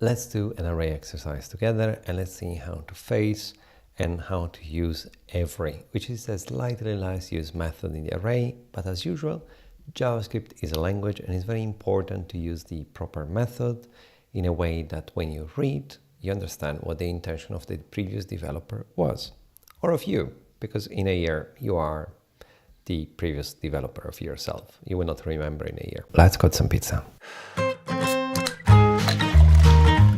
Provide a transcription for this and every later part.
Let's do an array exercise together and let's see how to face and how to use every, which is a slightly less used method in the array, but as usual, JavaScript is a language and it's very important to use the proper method in a way that when you read, you understand what the intention of the previous developer was, or of you, because in a year you are the previous developer of yourself. You will not remember in a year. Let's cut some pizza.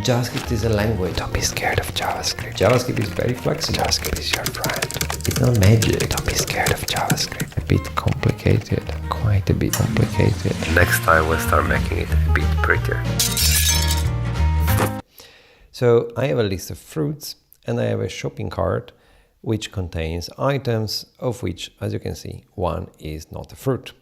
JavaScript is a language. Don't be scared of JavaScript. JavaScript is very flexible. JavaScript is your friend. It's not magic. Don't be scared of JavaScript. A bit complicated. Quite a bit complicated. Next time we'll start making it a bit prettier. So I have a list of fruits and I have a shopping cart which contains items of which, as you can see, one is not a fruit.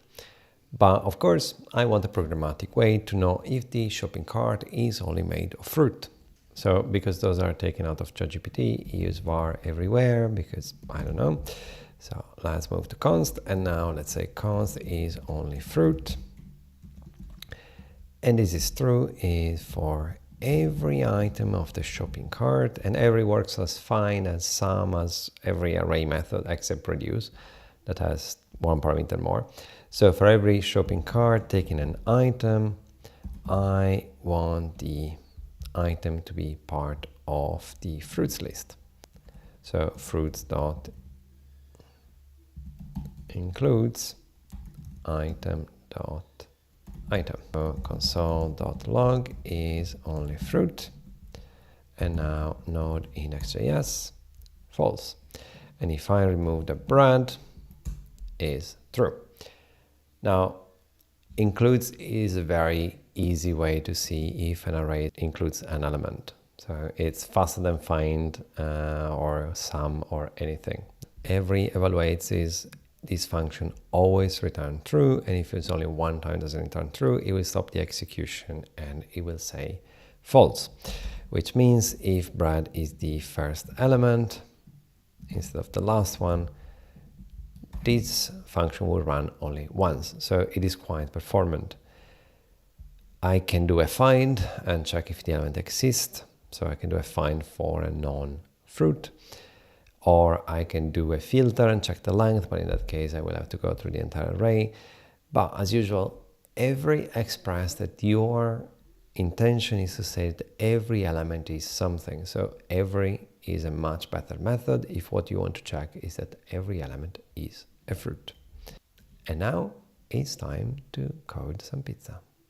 But of course, I want a programmatic way to know if the shopping cart is only made of fruit. So because those are taken out of ChatGPT, use var everywhere because I don't know. So let's move to const and now let's say const is only fruit. And this is true is for every item of the shopping cart, and every works as fine as sum as every array method except reduce that has one parameter more. So for every shopping cart taking an item, I want the item to be part of the fruits list. So fruits dot includes item dot item. So console.log is only fruit, and now node index.js false. And if I remove the bread is true. Now, includes is a very easy way to see if an array includes an element. So it's faster than find or sum or anything. Every evaluates is this function always return true, and if it's only one time doesn't return true, it will stop the execution and it will say false, which means if bread is the first element instead of the last one, this function will run only once, so it is quite performant. I can do a find and check if the element exists, so I can do a find for a non-fruit, or I can do a filter and check the length, but in that case I will have to go through the entire array. But as usual, every express that your intention is to say that every element is something, so every is a much better method if what you want to check is that every element is a fruit. And now it's time to code some pizza.